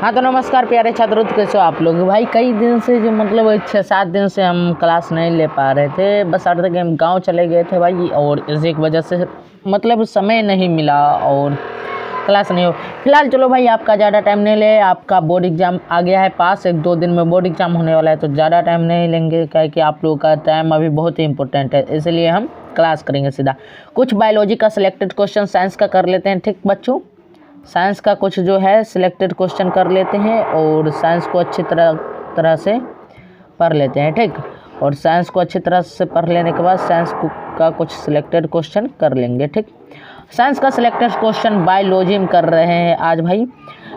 हाँ तो नमस्कार प्यारे छात्रों, तो कैसे हो आप लोग। भाई कई दिन से जो मतलब 6-7 दिन से हम क्लास नहीं ले पा रहे थे, बस अर्ध के हम गाँव चले गए थे भाई, और इसी की वजह से मतलब समय नहीं मिला और क्लास नहीं हो। फिलहाल चलो भाई, आपका ज़्यादा टाइम नहीं ले, आपका बोर्ड एग्ज़ाम आ गया है पास, 1-2 दिन में बोर्ड एग्ज़ाम होने वाला है, तो ज़्यादा टाइम नहीं लेंगे, क्या कि आप लोगों का टाइम अभी बहुत ही इंपॉर्टेंट है, इसलिए हम क्लास करेंगे सीधा। कुछ बायोलॉजी का सिलेक्टेड क्वेश्चन साइंस का कर लेते हैं, ठीक बच्चों। साइंस का कुछ जो है सिलेक्टेड क्वेश्चन कर लेते हैं और साइंस को अच्छी तरह से पढ़ लेते हैं, ठीक। और साइंस को अच्छी तरह से पढ़ लेने के बाद साइंस का कुछ सिलेक्टेड क्वेश्चन कर लेंगे, ठीक। साइंस का सिलेक्टेड क्वेश्चन बायोलॉजी में कर रहे हैं आज भाई,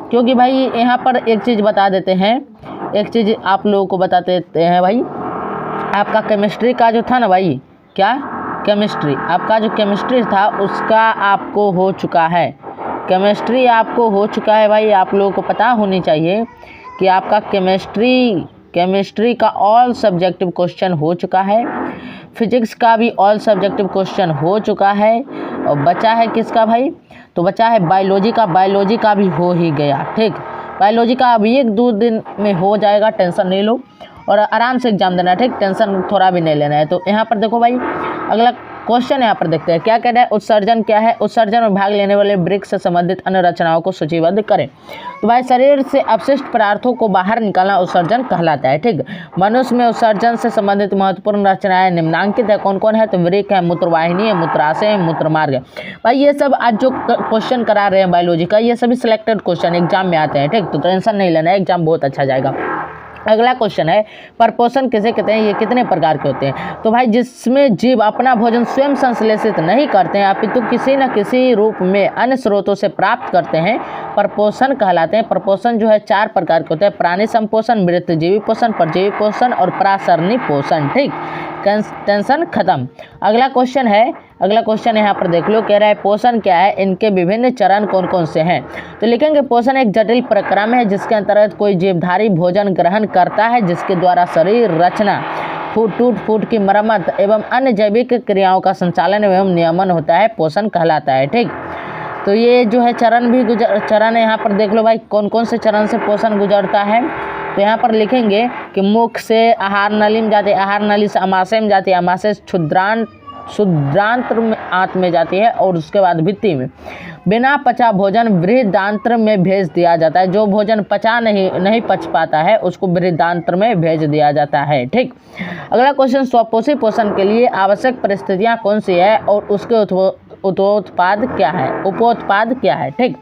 क्योंकि भाई यहाँ पर एक चीज़ बता देते हैं, एक चीज़ आप लोगों को बता देते हैं भाई। आपका केमिस्ट्री का जो था ना भाई, क्या केमिस्ट्री, आपका जो केमिस्ट्री था उसका आपको हो चुका है, केमिस्ट्री आपको हो चुका है भाई। आप लोगों को पता होनी चाहिए कि आपका केमिस्ट्री का ऑल सब्जेक्टिव क्वेश्चन हो चुका है, फिजिक्स का भी ऑल सब्जेक्टिव क्वेश्चन हो चुका है, और बचा है किसका भाई, तो बचा है बायोलॉजी का। बायोलॉजी का भी हो ही गया, ठीक। बायोलॉजी का अभी 1-2 दिन में हो जाएगा, टेंशन नहीं लो और आराम से एग्जाम देना है, ठीक। टेंशन थोड़ा भी नहीं लेना है। तो यहाँ पर देखो भाई, अगला क्वेश्चन यहाँ पर देखते हैं क्या कह रहा है। उत्सर्जन क्या है? उत्सर्जन में भाग लेने वाले वृक्क से संबंधित अन्य रचनाओं को सूचीबद्ध करें। तो भाई शरीर से अपशिष्ट पदार्थों को बाहर निकालना उत्सर्जन कहलाता है, ठीक। मनुष्य में उत्सर्जन से संबंधित महत्वपूर्ण रचनाएं निम्नांकित है, कौन कौन है? तो वृक्क है, मूत्रवाहिनी है, मूत्राशय है, मूत्रमार्ग है। भाई ये सब आज जो क्वेश्चन करा रहे हैं बायोलॉजी का, ये सभी सिलेक्टेड क्वेश्चन एग्जाम में आते हैं, ठीक। तो टेंशन नहीं लेना है, एग्जाम बहुत अच्छा जाएगा। अगला क्वेश्चन है, परपोषण किसे कहते हैं? ये कितने प्रकार के होते हैं? तो भाई जिसमें जीव अपना भोजन स्वयं संश्लेषित नहीं करते हैं अपितु किसी न किसी रूप में अन्य स्रोतों से प्राप्त करते हैं, परपोषण कहलाते हैं। परपोषण जो है 4 प्रकार के होते हैं, प्राणी संपोषण, मृतजीवी पोषण, परजीवी पोषण और परासरणी पोषण, ठीक। टेंशन खत्म। अगला क्वेश्चन है, अगला क्वेश्चन यहाँ पर देख लो, कह रहा है पोषण क्या है, इनके विभिन्न चरण कौन कौन से हैं? तो लिखेंगे पोषण एक जटिल प्रक्रम है जिसके अंतर्गत कोई जीवधारी भोजन ग्रहण करता है, जिसके द्वारा शरीर रचना, टूट फूट की मरम्मत एवं अन्य जैविक क्रियाओं का संचालन एवं नियमन होता है, पोषण कहलाता है, ठीक। तो ये जो है चरण यहाँ पर देख लो भाई, कौन कौन से चरण से पोषण गुजरता है। तो यहाँ पर लिखेंगे कि मुख से आहार नली में जाती है, आहार नली से अमाशय में जाती है, अमाशय से क्षुद्रांत्र में आंत में जाती है, और उसके बाद भित्ति में। बिना पचा भोजन बृहदांत्र में भेज दिया जाता है, जो भोजन नहीं पच पाता है उसको बृहदांत्र में भेज दिया जाता है, ठीक। अगला क्वेश्चन, स्वपोषी पोषण के लिए आवश्यक परिस्थितियाँ कौन सी है और उसके उपोत्पाद क्या है, ठीक।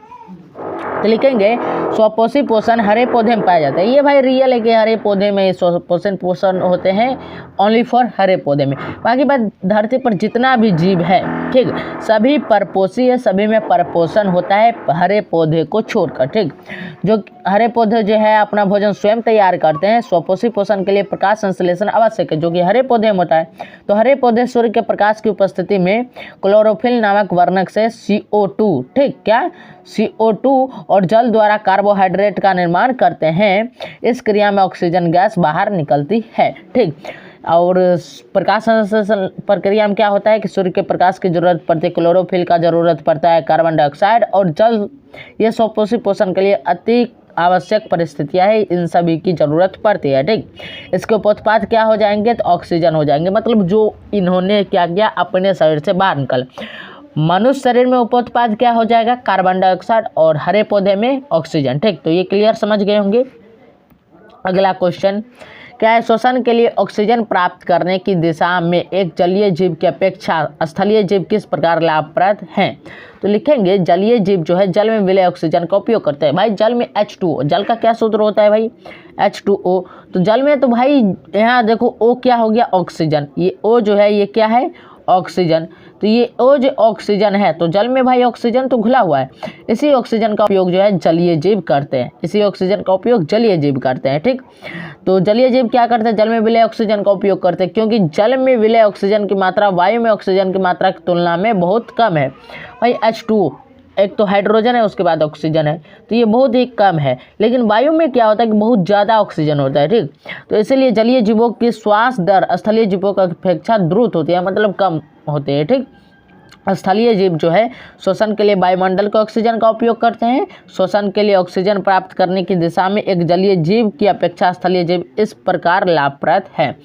तो लिखेंगे स्वपोषी पोषण हरे पौधे में पाया जाता है। ये भाई रियल है कि हरे पौधे में स्वपोषण पोषण होते हैं, ओनली फॉर हरे पौधे में। बाकी बात धरती पर जितना भी जीव है, ठीक, सभी परपोषी है, सभी में परपोषण होता है हरे पौधे को छोड़कर, ठीक। जो हरे पौधे जो है अपना भोजन स्वयं तैयार करते हैं। स्वपोषी पोषण के लिए प्रकाश संश्लेषण आवश्यक है, जो कि हरे पौधे में होता है। तो हरे पौधे सूर्य के प्रकाश की उपस्थिति में क्लोरोफिल नामक वर्णक से CO2, ठीक, क्या CO2 और जल द्वारा कार्बोहाइड्रेट का निर्माण करते हैं। इस क्रिया में ऑक्सीजन गैस बाहर निकलती है, ठीक। और प्रकाश संश्लेषण प्रक्रिया में क्या होता है कि सूर्य के प्रकाश की जरूरत पड़ती है, क्लोरोफिल का जरूरत पड़ता है, कार्बन डाइऑक्साइड और जल, ये स्वपोषी पोषण के लिए अति आवश्यक परिस्थितियां है, इन सभी की जरूरत पड़ती है, ठीक। इसके उपोत्पाद क्या हो जाएंगे? तो ऑक्सीजन हो जाएंगे, मतलब जो इन्होंने क्या किया अपने शरीर से बाहर निकल। मनुष्य शरीर में उपोत्पाद क्या हो जाएगा? कार्बन डाइऑक्साइड, और हरे पौधे में ऑक्सीजन, ठीक। तो ये क्लियर समझ गए होंगे। अगला क्वेश्चन क्या है? श्वसन के लिए ऑक्सीजन प्राप्त करने की दिशा में एक जलीय जीव की अपेक्षा स्थलीय जीव किस प्रकार लाभप्रद हैं? तो लिखेंगे जलीय जीव जो है जल में विलय ऑक्सीजन का उपयोग करते हैं। भाई जल में H2O, जल का क्या सूत्र होता है भाई? H2O। तो जल में तो भाई यहाँ देखो O क्या हो गया? ऑक्सीजन। ये O जो है ये क्या है? ऑक्सीजन। तो ये O जो ऑक्सीजन है, तो जल में भाई ऑक्सीजन तो घुला हुआ है, इसी ऑक्सीजन का उपयोग जो है जलीय जीव करते हैं, इसी ऑक्सीजन का उपयोग जलीय जीव करते हैं, ठीक। तो जलीय जीव क्या करते हैं? जल में विलय ऑक्सीजन का उपयोग करते हैं, क्योंकि जल में विलय ऑक्सीजन की मात्रा वायु में ऑक्सीजन की मात्रा की तुलना में बहुत कम है। भाई H2O, एक तो हाइड्रोजन है उसके बाद ऑक्सीजन है, तो ये बहुत ही कम है। लेकिन वायु में क्या होता है कि बहुत ज़्यादा ऑक्सीजन होता है, ठीक। तो इसीलिए जलीय जीवों की श्वास दर स्थलीय जीवों की अपेक्षा द्रुत होती है, मतलब कम होते हैं, ठीक। स्थलीय जीव जो है श्वसन के लिए वायुमंडल के ऑक्सीजन का उपयोग करते हैं। श्वसन के लिए ऑक्सीजन प्राप्त करने की दिशा में एक जलीय जीव की अपेक्षा स्थलीय जीव इस प्रकार लाभप्रद है।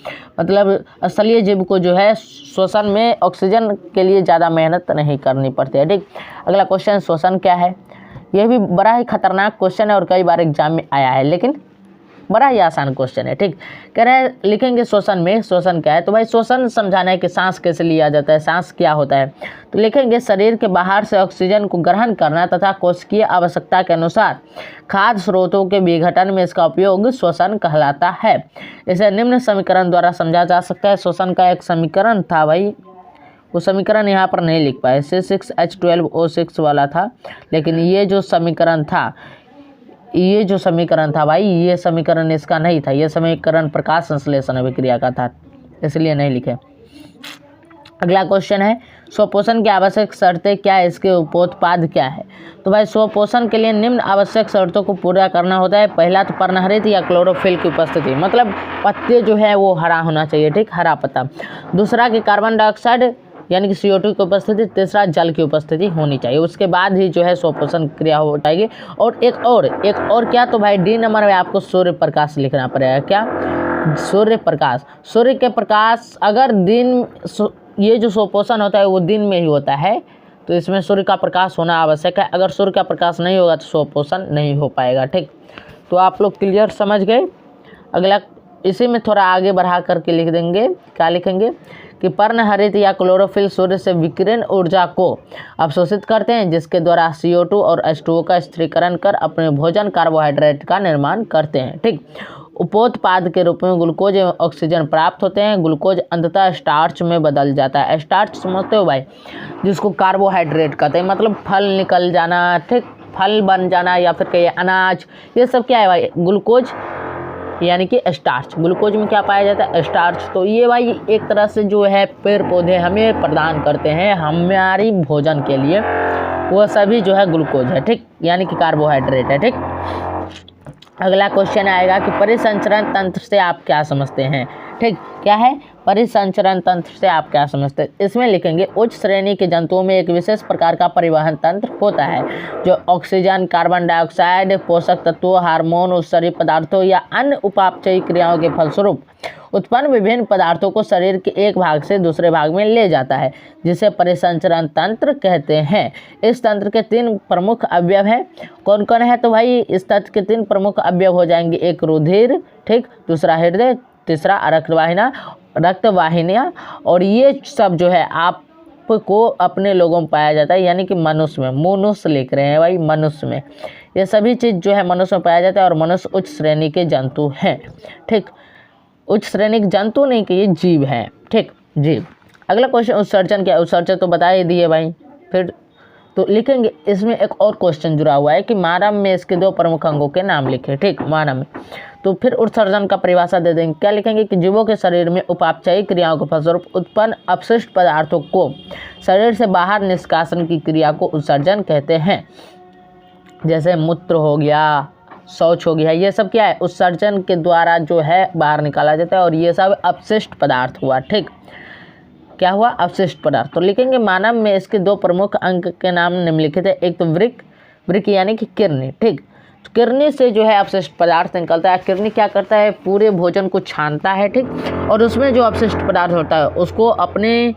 मतलब स्थलीय जीव को जो है श्वसन में ऑक्सीजन के लिए ज़्यादा मेहनत नहीं करनी पड़ती है। ठीक, अगला क्वेश्चन, श्वसन क्या है? यह भी बड़ा ही खतरनाक क्वेश्चन है और कई बार एग्जाम में आया है, लेकिन बड़ा ही आसान क्वेश्चन है। ठीक, कह रहे हैं लिखेंगे श्वसन में श्वसन क्या है, तो भाई श्वसन समझाना है कि सांस कैसे लिया जाता है, सांस क्या होता है। तो लिखेंगे शरीर के बाहर से ऑक्सीजन को ग्रहण करना तथा कोशिकीय आवश्यकता के अनुसार खाद्य स्रोतों के विघटन में इसका उपयोग श्वसन कहलाता है। इसे निम्न समीकरण द्वारा समझा जा सकता है। श्वसन का एक समीकरण था भाई, वो समीकरण यहाँ पर नहीं लिख पाए, C6H12O6 वाला था, लेकिन ये जो समीकरण था भाई, ये समीकरण इसका नहीं था, ये समीकरण प्रकाश संश्लेषण अभिक्रिया का था, इसलिए नहीं लिखे। अगला क्वेश्चन है, स्वपोषण की आवश्यक शर्तें क्या है, इसके उपोत्पाद क्या है? तो भाई स्वपोषण के लिए निम्न आवश्यक शर्तों को पूरा करना होता है। पहला तो पर्णहरित या क्लोरोफिल की उपस्थिति, मतलब पत्ते जो है वो हरा होना चाहिए। ठीक, हरा पत्ता। दूसरा कि कार्बन डाइऑक्साइड यानी कि CO2 की उपस्थिति। तीसरा जल की उपस्थिति होनी चाहिए, उसके बाद ही जो है स्वपोषण क्रिया हो जाएगी। और एक और क्या, तो भाई D नंबर में आपको सूर्य प्रकाश लिखना पड़ेगा। क्या? सूर्य प्रकाश। सूर्य के प्रकाश अगर दिन, ये जो स्वपोषण होता है वो दिन में ही होता है, तो इसमें सूर्य का प्रकाश होना आवश्यक है। अगर सूर्य का प्रकाश नहीं होगा तो स्वपोषण नहीं हो पाएगा। ठीक, तो आप लोग क्लियर समझ गए। अगला इसी में थोड़ा आगे बढ़ा करके लिख देंगे, क्या लिखेंगे कि पर्णहरित या क्लोरोफिल सूर्य से विकिरण ऊर्जा को अवशोषित करते हैं, जिसके द्वारा CO2 और H2O का स्थिरीकरण कर अपने भोजन कार्बोहाइड्रेट का निर्माण करते हैं। ठीक, उपोत्पाद के रूप में ग्लूकोज एवं ऑक्सीजन प्राप्त होते हैं। ग्लूकोज अंततः स्टार्च में बदल जाता है। स्टार्च समझते हो भाई, जिसको कार्बोहाइड्रेट कहते हैं, मतलब फल निकल जाना, ठीक, फल बन जाना, या फिर कहिए अनाज, ये सब क्या है भाई? ग्लूकोज यानी कि स्टार्च। ग्लूकोज में क्या पाया जाता है? स्टार्च। तो ये भाई एक तरह से जो है पेड़ पौधे हमें प्रदान करते हैं हमारी भोजन के लिए, वो सभी जो है ग्लूकोज है। ठीक, यानी कि कार्बोहाइड्रेट है। ठीक, अगला क्वेश्चन आएगा कि परिसंचरण तंत्र से आप क्या समझते हैं? ठीक, क्या है परिसंचरण तंत्र से आप क्या समझते हैं? इसमें लिखेंगे उच्च श्रेणी के जंतुओं में एक विशेष प्रकार का परिवहन तंत्र होता है, जो ऑक्सीजन, कार्बन डाइऑक्साइड, पोषक तत्वों, हार्मोन, उत्सर्जित पदार्थों या अन्य उपापचयी क्रियाओं के फलस्वरूप उत्पन्न विभिन्न पदार्थों को शरीर के एक भाग से दूसरे भाग में ले जाता है, जिसे परिसंचरण तंत्र कहते हैं। इस तंत्र के 3 प्रमुख अवयव हैं। कौन कौन है? तो भाई इस तंत्र के 3 प्रमुख अवयव हो जाएंगे, एक रुधिर, ठीक, दूसरा हृदय, तीसरा रक्तवाहिनियाँ। और ये सब जो है आपको अपने लोगों में पाया जाता है, यानी कि मनुष्य में। मनुष्य लिख रहे हैं भाई, मनुष्य में ये सभी चीज़ जो है मनुष्य में पाया जाता है, और मनुष्य उच्च श्रेणी के जंतु हैं। ठीक, उच्च श्रेणी के जंतु नहीं कि ये जीव हैं। ठीक, जीव। अगला क्वेश्चन, उत्सर्जन क्या? उत्सर्जन तो बता ही दिए भाई। फिर तो लिखेंगे इसमें एक और क्वेश्चन जुड़ा हुआ है कि मानव में इसके 2 प्रमुख अंगों के नाम लिखे। ठीक, मानव में। तो फिर उत्सर्जन का परिभाषा दे देंगे। क्या लिखेंगे कि जीवों के शरीर में उपापचयी क्रियाओं के फलस्वरूप उत्पन्न अपशिष्ट पदार्थों को शरीर से बाहर निष्कासन की क्रिया को उत्सर्जन कहते हैं। जैसे मूत्र हो गया, शौच हो गया, ये सब क्या है? उत्सर्जन के द्वारा जो है बाहर निकाला जाता है, और ये सब अपशिष्ट पदार्थ हुआ। ठीक, क्या हुआ? अपशिष्ट पदार्थ। तो लिखेंगे मानव में इसके 2 प्रमुख अंग के नाम निम्नलिखित है। एक तो वृक्क यानी कि किडनी। ठीक, तो किडनी से जो है अपशिष्ट पदार्थ निकलता है। किडनी क्या करता है? पूरे भोजन को छानता है। ठीक, और उसमें जो अपशिष्ट पदार्थ होता है उसको अपने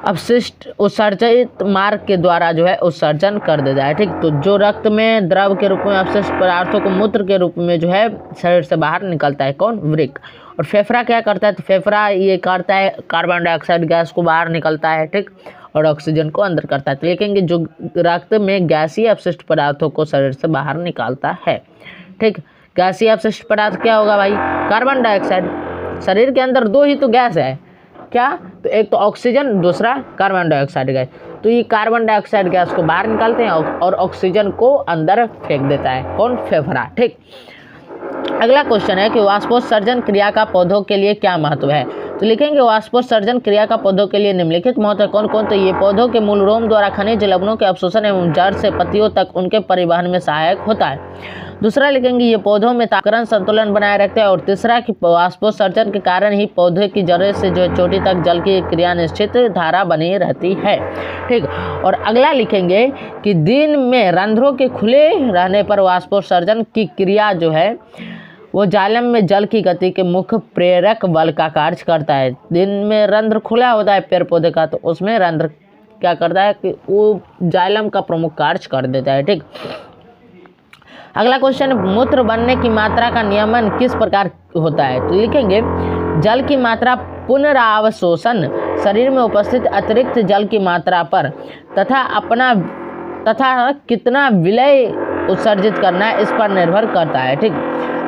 अपशिष्ट उत्सर्जित मार्ग के द्वारा जो है उत्सर्जन कर देता है। ठीक, तो जो रक्त में द्रव के रूप में अपशिष्ट पदार्थों को मूत्र के रूप में जो है शरीर से बाहर निकलता है। कौन? वृक्क। और फेफड़ा क्या करता है? तो फेफड़ा ये करता है कार्बन डाइऑक्साइड गैस को बाहर निकलता है। ठीक, और ऑक्सीजन को अंदर करता है। तो लिखेंगे जो रक्त में गैसीय अपशिष्ट पदार्थों को शरीर से बाहर निकालता है। ठीक, गैसीय अपशिष्ट पदार्थ क्या होगा भाई? Carbon dioxide. शरीर के अंदर 2 ही तो गैस है। क्या? तो एक तो ऑक्सीजन, दूसरा कार्बन डाइऑक्साइड गैस। तो ये कार्बन डाइऑक्साइड गैस को बाहर निकालते हैं और ऑक्सीजन को अंदर फेंक देता है। कौन? फेफड़ा। ठीक, अगला क्वेश्चन है कि वाष्पोत्सर्जन क्रिया का पौधों के लिए क्या महत्व है? तो लिखेंगे वाष्पोत्सर्जन क्रिया का पौधों के लिए निम्नलिखित महत्व कौन कौन। तो ये पौधों के मूल रोम द्वारा खनिज लवणों के अवशोषण एवं जड़ से पत्तियों तक उनके परिवहन में सहायक होता है। दूसरा लिखेंगे ये पौधों में तापक्रम संतुलन बनाए रखते हैं। और तीसरा कि वाष्पोत्सर्जन के कारण ही पौधे की जड़ों से जो है चोटी तक जल की क्रिया निश्चित धारा बनी रहती है। ठीक। और अगला लिखेंगे कि दिन में रंध्रों के खुले रहने पर वाष्पोत्सर्जन की क्रिया जो है वो जाइलम में जल की गति के मुख्य प्रेरक बल का कार्य करता है। दिन में रंध्र खुला होता है पेड़ पौधे का, तो उसमें रंध्र क्या करता है कि वो जाइलम का प्रमुख कार्य कर देता है। ठीक। अगला क्वेश्चन, मूत्र बनने की मात्रा का नियमन किस प्रकार होता है। तो लिखेंगे जल की मात्रा पुनरावशोषण शरीर में उपस्थित अतिरिक्त जल की मात्रा पर तथा कितना विलय उत्सर्जित करना है इस पर निर्भर करता है। ठीक।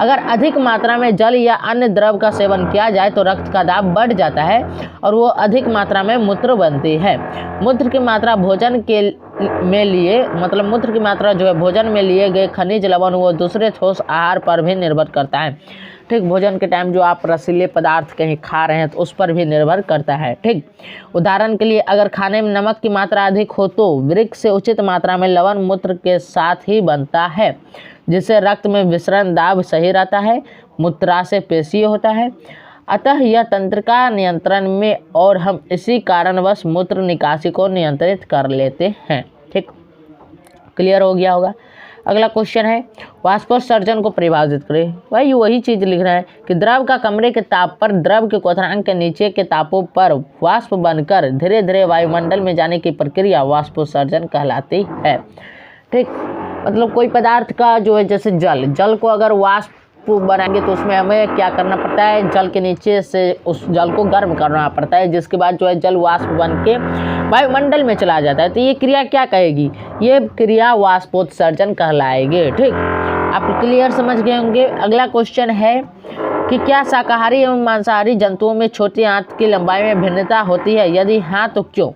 अगर अधिक मात्रा में जल या अन्य द्रव का सेवन किया जाए तो रक्त का दाब बढ़ जाता है और वो अधिक मात्रा में मूत्र बनती है। मूत्र की मात्रा भोजन जो है भोजन में लिए गए खनिज लवण वो दूसरे ठोस आहार पर भी निर्भर करता है। ठीक। भोजन के टाइम जो आप रसीले पदार्थ कहीं खा रहे हैं तो उस पर भी निर्भर करता है। ठीक। उदाहरण के लिए अगर खाने में नमक की मात्रा अधिक हो तो वृक्क से उचित मात्रा में लवण मूत्र के साथ ही बनता है, जिससे रक्त में विसरण दाब सही रहता है, मूत्राशय पेशीय होता है। अतः यह तंत्रिका नियंत्रण में और हम इसी कारणवश मूत्र निकासी को नियंत्रित कर लेते हैं। ठीक। क्लियर हो गया होगा। अगला क्वेश्चन है वाष्पोत्सर्जन को परिभाषित करें। भाई वही चीज़ लिख रहा है कि द्रव का कमरे के ताप पर द्रव के क्वथनांक के नीचे के तापों पर वाष्प बनकर धीरे धीरे वायुमंडल में जाने की प्रक्रिया वाष्पोत्सर्जन कहलाती है। ठीक। मतलब कोई पदार्थ का जो है जैसे जल को अगर वाष्प बनाएंगे तो उसमें हमें क्या करना पड़ता है, जल के नीचे से उस जल को गर्म करना पड़ता है, जिसके बाद जो है जल वाष्प बन के वायुमंडल में चला जाता है। तो ये क्रिया क्या कहेगी, ये क्रिया वाष्पोत्सर्जन कहलाएगी। ठीक। आप क्लियर समझ गए होंगे। अगला क्वेश्चन है कि क्या शाकाहारी एवं मांसाहारी जंतुओं में छोटी आंत की लंबाई में भिन्नता होती है, यदि हाँ तो क्यों।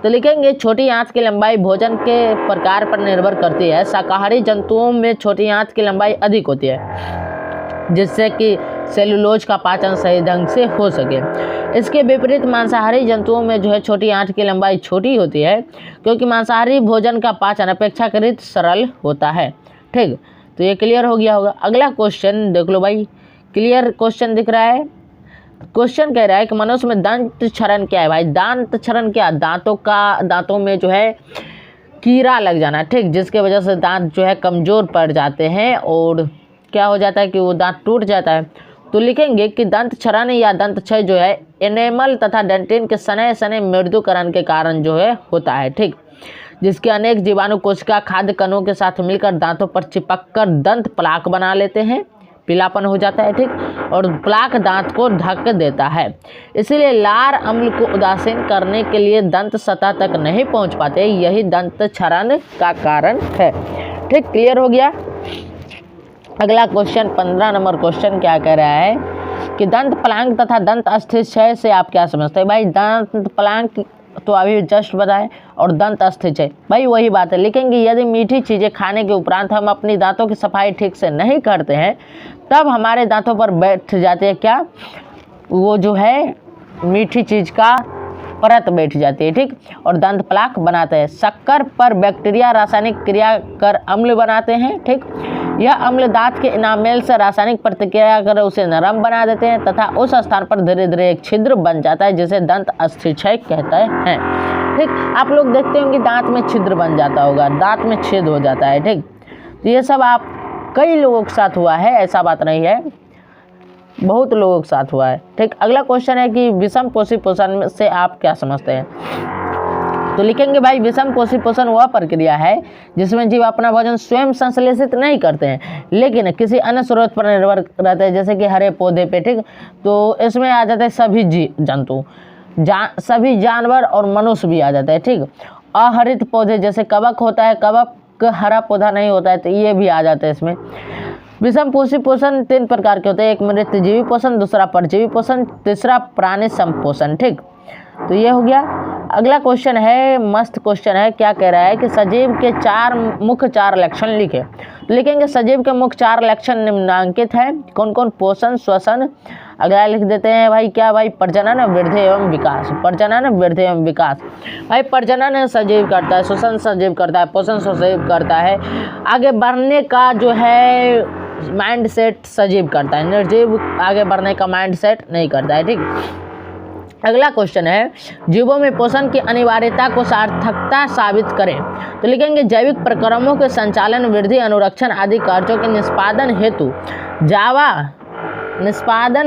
तो लिखेंगे छोटी आंत की लंबाई भोजन के प्रकार पर निर्भर करती है। शाकाहारी जंतुओं में छोटी आंत की लंबाई अधिक होती है, जिससे कि सेलुलोज का पाचन सही ढंग से हो सके। इसके विपरीत मांसाहारी जंतुओं में जो है छोटी आंत की लंबाई छोटी होती है, क्योंकि मांसाहारी भोजन का पाचन अपेक्षाकृत सरल होता है। ठीक। तो ये क्लियर हो गया होगा। अगला क्वेश्चन देख लो भाई, क्लियर क्वेश्चन दिख रहा है। क्वेश्चन कह रहा है कि मनुष्य में दंत क्षरण क्या है। भाई दांत क्षरण क्या, दांतों में जो है कीड़ा लग जाना। ठीक। जिसके वजह से दांत जो है कमज़ोर पड़ जाते हैं और क्या हो जाता है कि वो दांत टूट जाता है। तो लिखेंगे कि दंत क्षरण या दंत क्षय जो है एनेमल तथा डेंटिन के सने सने मृदुकरण के कारण जो है होता है। ठीक। जिसके अनेक जीवाणु कोशिका खाद्य कणों के साथ मिलकर दांतों पर चिपक कर दंत प्लाक बना लेते हैं, पीलापन हो जाता है। ठीक। और प्लाक दांत को ढक देता है, इसलिए लार अम्ल को उदासीन करने के लिए दंत सतह तक नहीं पहुंच पाते। यही दंत क्षरण का कारण है। ठीक। क्लियर हो गया। अगला क्वेश्चन 15 नंबर क्वेश्चन क्या कह रहा है कि दंत प्लांक तथा दंत अस्थिक्षय से आप क्या समझते हैं। भाई दंत प्लांक तो अभी जस्ट बताए और दंत अस्थिक्षय भाई वही बात है। लिखेंगे यदि मीठी चीज़ें खाने के उपरांत हम अपनी दांतों की सफाई ठीक से नहीं करते हैं तब हमारे दांतों पर बैठ जाते हैं क्या, वो जो है मीठी चीज़ का परत बैठ जाती है। ठीक। और दंत प्लाक बनाते हैं। शक्कर पर बैक्टीरिया रासायनिक क्रिया कर अम्ल बनाते हैं। ठीक। यह अम्ल दांत के इनामेल से रासायनिक प्रतिक्रिया कर उसे नरम बना देते हैं तथा उस स्थान पर धीरे धीरे एक छिद्र बन जाता है, जिसे दंत अस्थिक्षय कहते हैं। ठीक। आप लोग देखते होंगे दांत में छिद्र बन जाता होगा, दांत में छेद हो जाता है। ठीक। तो ये सब आप कई लोगों के साथ हुआ है, ऐसा बात नहीं है, बहुत लोगों के साथ हुआ है। ठीक। अगला क्वेश्चन है कि विषम कोशी पोषण से आप क्या समझते हैं। तो लिखेंगे भाई विषम कोशी पोषण वह प्रक्रिया है जिसमें जीव अपना भोजन स्वयं संश्लेषित नहीं करते हैं, लेकिन किसी अन्य स्रोत पर निर्भर रहते हैं, जैसे कि हरे पौधे पे। ठीक। तो इसमें आ जाते हैं सभी जंतु, सभी जानवर और मनुष्य भी आ जाते हैं। ठीक। अहरित पौधे जैसे कवक होता है, कवक हरा पौधा नहीं होता है, तो ये भी आ जाते हैं इसमें। विषम कोशी पोषण 3 प्रकार के होते हैं, एक मृतजीवी पोषण, दूसरा परजीवी पोषण, तीसरा प्राणी संपोषण। ठीक। तो ये हो गया। अगला क्वेश्चन है, मस्त क्वेश्चन है, क्या कह रहा है कि सजीव के मुख्य चार लक्षण लिखे। तो लिखेंगे सजीव के मुख्य चार लक्षण निम्नांकित है। कौन कौन? पोषण, श्वसन, अगला लिख देते हैं भाई क्या भाई, प्रजनन, वृद्धि एवं विकास। प्रजनन, वृद्धि एवं विकास। भाई प्रजनन सजीव करता है, श्वसन सजीव करता है, पोषण सजीव करता है, आगे बढ़ने का जो है माइंड सेट सजीव करता है, निर्जीव आगे बढ़ने का माइंड सेट नहीं करता है। ठीक। अगला क्वेश्चन है, जीवों में पोषण की अनिवार्यता को सार्थकता साबित करें। तो लिखेंगे जैविक प्रक्रमों के संचालन, वृद्धि, अनुरक्षण आदि कार्यों के निष्पादन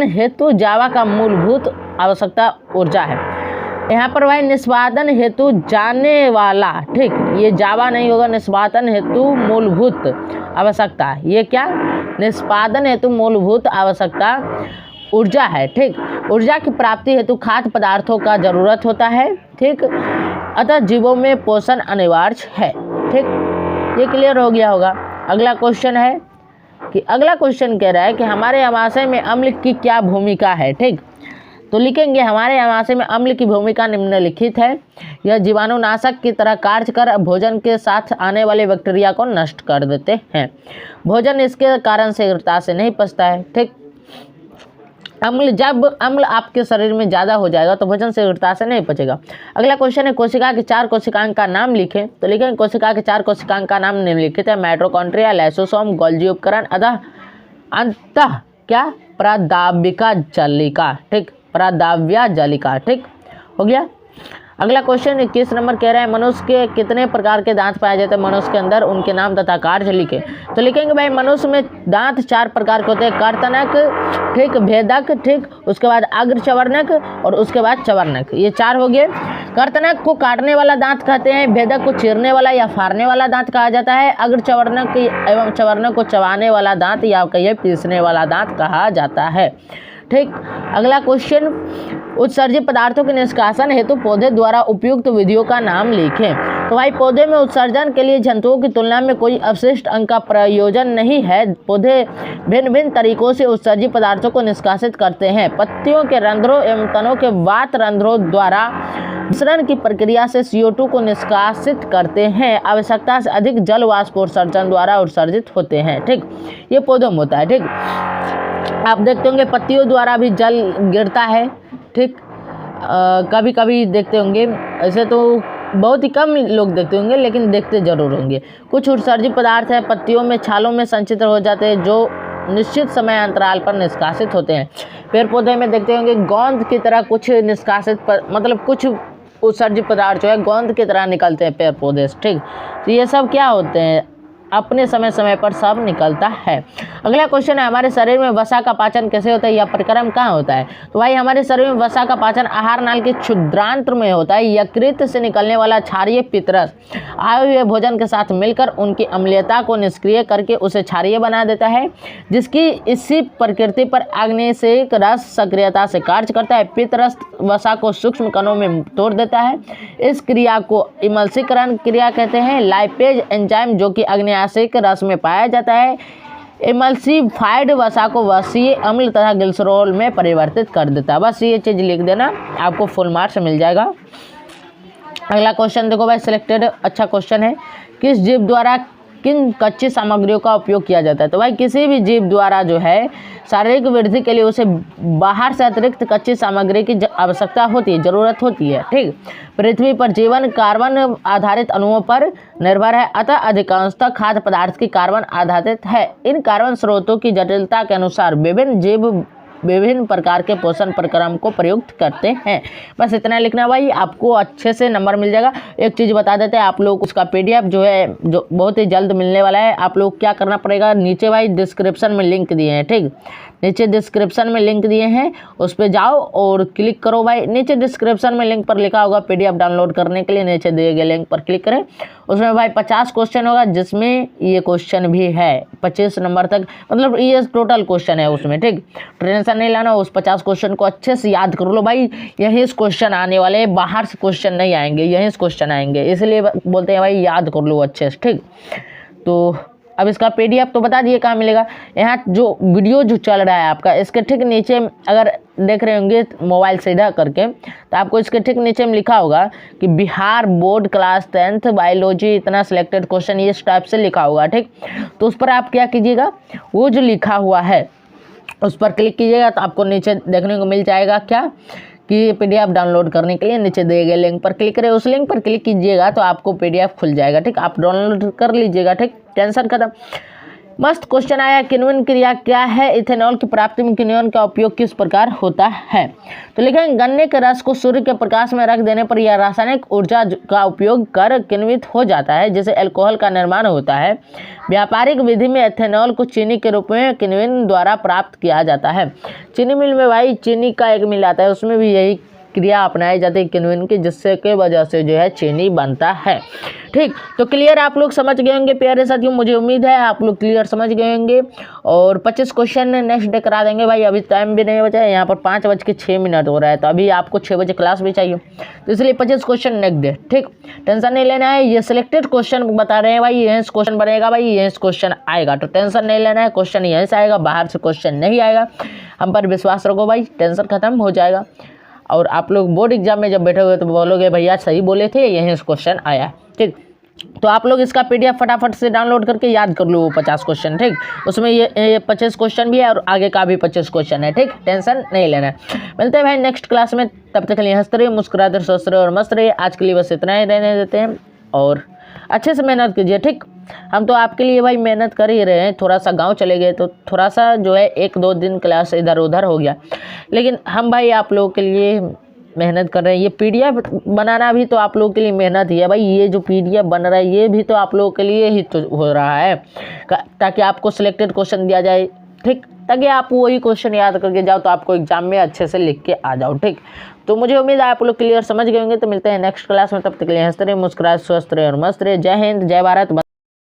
हेतु जावा का मूलभूत आवश्यकता ऊर्जा है। यहाँ पर भाई निष्पादन हेतु जाने वाला, ठीक, ये जावा नहीं होगा, निष्पादन हेतु मूलभूत आवश्यकता, ये क्या, निष्पादन हेतु मूलभूत आवश्यकता ऊर्जा है। ठीक। ऊर्जा की प्राप्ति हेतु खाद्य पदार्थों का जरूरत होता है। ठीक। अतः जीवों में पोषण अनिवार्य है। ठीक, ये क्लियर हो गया होगा। अगला क्वेश्चन है कि अगला क्वेश्चन कह रहा है कि हमारे आमाशय में अम्ल की क्या भूमिका है। ठीक। तो लिखेंगे हमारे आमाशय में अम्ल की भूमिका निम्नलिखित है। यह जीवाणुनाशक की तरह कार्य कर भोजन के साथ आने वाले बैक्टीरिया को नष्ट कर देते हैं। भोजन इसके कारण शीघ्रता से नहीं पचता है। ठीक। जब अम्ल आपके शरीर में ज़्यादा हो जाएगा तो भोजन शीघ्रता से नहीं पचेगा। अगला क्वेश्चन है कोशिका के चार कोशिकांग का नाम लिखें। तो लिखें कोशिका के चार कोशिकांग का नाम निम्नलिखित है। माइटोकॉन्ड्रिया, लाइसोसोम, गोल्जी उपकरण, अंतः क्या, प्रादाव्यिका जालिका। ठीक, प्रादाव्या जालिका। ठीक हो गया। अगला क्वेश्चन 21 नंबर कह रहा है मनुष्य के कितने प्रकार के दांत पाए जाते हैं मनुष्य के अंदर, उनके नाम तथा कार्य लिखे। तो लिखेंगे भाई मनुष्य में दांत चार प्रकार के होते हैं, कर्तनक, ठीक, भेदक, ठीक, उसके बाद अग्रचवर्णक और उसके बाद चवर्णक, ये चार हो गए। कर्तनक को काटने वाला दांत कहते हैं, भेदक को चीरने वाला या फाड़ने वाला दांत कहा जाता है, अग्रचवर्णक एवं चवर्णक को चबाने वाला दांत या कहिए पीसने वाला दांत कहा जाता है। ठीक। अगला क्वेश्चन उत्सर्जित पदार्थों के निष्कासन हेतु पौधे द्वारा उपयुक्त विधियों का नाम लिखें। तो भाई पौधे में उत्सर्जन के लिए जंतुओं की तुलना में कोई अवशिष्ट अंग का प्रयोजन नहीं है। पौधे भिन्न भिन्न तरीकों से उत्सर्जित पदार्थों को निष्कासित करते हैं। पत्तियों के रंध्रों एवं तनों के वात रंध्रों द्वारा मिश्रण की प्रक्रिया से CO2 को निष्कासित करते हैं। आवश्यकता से अधिक जल वाष्पोत्सर्जन द्वारा उत्सर्जित होते हैं। ठीक, ये पौधों में होता है। ठीक, आप देखते होंगे पत्तियों द्वारा भी जल गिरता है। ठीक, कभी कभी देखते होंगे, ऐसे तो बहुत ही कम लोग देखते होंगे लेकिन देखते जरूर होंगे। कुछ उत्सर्जित पदार्थ है पत्तियों में छालों में संचित हो जाते हैं जो निश्चित समय अंतराल पर निष्कासित होते हैं। पेड़ पौधे में देखते होंगे गोंद की तरह कुछ निष्कासित मतलब कुछ उत्सर्जित पदार्थ जो है गोंद की तरह निकलते हैं पेड़ पौधे से। ठीक, तो ये सब क्या होते हैं, अपने समय समय पर सब निकलता है। अगला क्वेश्चन है हमारे शरीर में वसा का पाचन कैसे होता है या परिक्रम कहाँ होता है। तो भाई हमारे शरीर में वसा का पाचन आहार नाल के क्षुद्रांत्र में होता है। यकृत से निकलने वाला क्षारीय पित्तरस आए हुए भोजन के साथ मिलकर उनकी अम्लीयता को निष्क्रिय करके उसे क्षारीय बना देता है, जिसकी इसी प्रकृति पर आग्नेयसिक रस सक्रियता से कार्य करता है। पित्तरस वसा को सूक्ष्म कणों में तोड़ देता है। इस क्रिया को इमल्सीकरण क्रिया कहते हैं। लाइपेज एंजाइम जो कि आग्नेयासिक रस में पाया जाता है इमल्सिफाइड वसा को वसीय अम्ल तथा ग्लिसरॉल में परिवर्तित कर देता है। बस ये चीज़ लिख देना, आपको फुल मार्क्स मिल जाएगा। अगला क्वेश्चन देखो भाई, सिलेक्टेड अच्छा क्वेश्चन है। किस जीव द्वारा किन कच्ची सामग्रियों का उपयोग किया जाता है। तो भाई किसी भी जीव द्वारा जो है शारीरिक वृद्धि के लिए उसे बाहर से अतिरिक्त कच्ची सामग्री की आवश्यकता होती है, जरूरत होती है। ठीक, पृथ्वी पर जीवन कार्बन आधारित अणुओं पर निर्भर है, अतः अधिकांशतः खाद्य पदार्थ की कार्बन आधारित है। इन कार्बन स्रोतों की जटिलता के अनुसार विभिन्न जीव विभिन्न प्रकार के पोषण प्रक्रम को प्रयुक्त करते हैं। बस इतना लिखना भाई, आपको अच्छे से नंबर मिल जाएगा। एक चीज़ बता देते हैं, आप लोग उसका PDF जो है जो बहुत ही जल्द मिलने वाला है। आप लोग क्या करना पड़ेगा, नीचे भाई डिस्क्रिप्शन में लिंक दिए हैं। ठीक, नीचे डिस्क्रिप्शन में लिंक दिए हैं, उस पर जाओ और क्लिक करो भाई। नीचे डिस्क्रिप्शन में लिंक पर लिखा होगा PDF डाउनलोड करने के लिए, नीचे दिए गए लिंक पर क्लिक करें। उसमें भाई 50 क्वेश्चन होगा, जिसमें ये क्वेश्चन भी है 25 नंबर तक, मतलब ये टोटल क्वेश्चन है उसमें। ठीक, टेंशन नहीं लाना, उस 50 क्वेश्चन को अच्छे से याद कर लो भाई। यहीं से क्वेश्चन आने वाले, बाहर से क्वेश्चन नहीं आएंगे, यहीं से क्वेश्चन आएंगे, इसलिए बोलते हैं भाई याद कर लो अच्छे से। ठीक, तो अब इसका PDF तो बता दिए कहाँ मिलेगा। यहाँ जो वीडियो जो चल रहा है आपका, इसके ठीक नीचे अगर देख रहे होंगे मोबाइल सीधा करके, तो आपको इसके ठीक नीचे में लिखा होगा कि Bihar board class 10th biology इतना सिलेक्टेड क्वेश्चन, इस टाइप से लिखा होगा। ठीक, तो उस पर आप क्या कीजिएगा, वो जो लिखा हुआ है उस पर क्लिक कीजिएगा, तो आपको नीचे देखने को मिल जाएगा क्या कि पीडीएफ डाउनलोड करने के लिए नीचे दिए गए लिंक पर क्लिक करें। उस लिंक पर क्लिक कीजिएगा तो आपको पीडीएफ खुल जाएगा। ठीक, आप डाउनलोड कर लीजिएगा। ठीक, टेंशन खत्म। मस्त क्वेश्चन आया, किण्वन क्रिया क्या है, इथेनॉल की प्राप्ति में किण्वन का उपयोग किस प्रकार होता है। तो लिखेंगे गन्ने के रस को सूर्य के प्रकाश में रख देने पर यह रासायनिक ऊर्जा का उपयोग कर किण्वित हो जाता है, जिससे अल्कोहल का निर्माण होता है। व्यापारिक विधि में एथेनॉल को चीनी के रूप में किण्वन द्वारा प्राप्त किया जाता है। चीनी मिल में भाई चीनी का एक मिल आता है, उसमें भी यही क्रिया अपनाई जाती है किण्वन की, जिससे के वजह से जो है चीनी बनता है। ठीक, तो क्लियर आप लोग समझ गए होंगे प्यारे साथियों, मुझे उम्मीद है आप लोग क्लियर समझ गए होंगे। और 25 क्वेश्चन नेक्स्ट डे करा देंगे भाई, अभी टाइम भी नहीं बचा है, यहाँ पर 5:06 हो रहा है, तो अभी आपको 6 बजे क्लास भी चाहिए, तो इसलिए 25 क्वेश्चन नेक्स्ट डे। ठीक, टेंशन नहीं लेना है, ये सिलेक्टेड क्वेश्चन बता रहे हैं भाई, यहीं से क्वेश्चन बनेगा भाई, यहीं से क्वेश्चन आएगा, तो टेंशन नहीं लेना है, क्वेश्चन यहीं से आएगा, बाहर से क्वेश्चन नहीं आएगा। हम पर विश्वास रखो भाई, टेंशन खत्म हो जाएगा। और आप लोग बोर्ड एग्जाम में जब बैठे हुए तो बोलोगे भैया सही बोले थे, यहीं से क्वेश्चन आया। ठीक, तो आप लोग इसका पीडीएफ फटाफट से डाउनलोड करके याद कर लो वो 50 क्वेश्चन। ठीक, उसमें ये 25 क्वेश्चन भी है और आगे का भी 25 क्वेश्चन है। ठीक, टेंशन नहीं लेना है। मिलते हैं भाई नेक्स्ट क्लास में, तब तक के लिए हंसते रहिए, मुस्कुराते रहिए, स्वस्थ रहिए और मस्त रहिए। आज के लिए बस इतना ही रहने देते हैं और अच्छे से मेहनत कीजिए। ठीक, हम तो आपके लिए भाई मेहनत कर ही रहे हैं, थोड़ा सा गांव चले गए तो थोड़ा सा जो है 1-2 दिन क्लास इधर उधर हो गया, लेकिन हम भाई आप लोगों के लिए मेहनत कर रहे हैं। ये पीडीएफ बनाना भी तो आप लोगों के लिए मेहनत ही है भाई, ये जो पीडीएफ बन रहा है ये भी तो आप लोगों के लिए ही तो हो रहा है, ताकि आपको सिलेक्टेड क्वेश्चन दिया जाए। ठीक, ताकि आप वही क्वेश्चन याद करके जाओ तो आपको एग्जाम में अच्छे से लिख के आ जाओ। ठीक, तो मुझे उम्मीद है आप लोग क्लियर समझ गए होंगे। तो मिलते हैं नेक्स्ट क्लास में, तब तक के लिए हंसते रहिए, मुस्कुराते, स्वस्थ रहिए और मस्त रहिए। जय हिंद, जय भारत।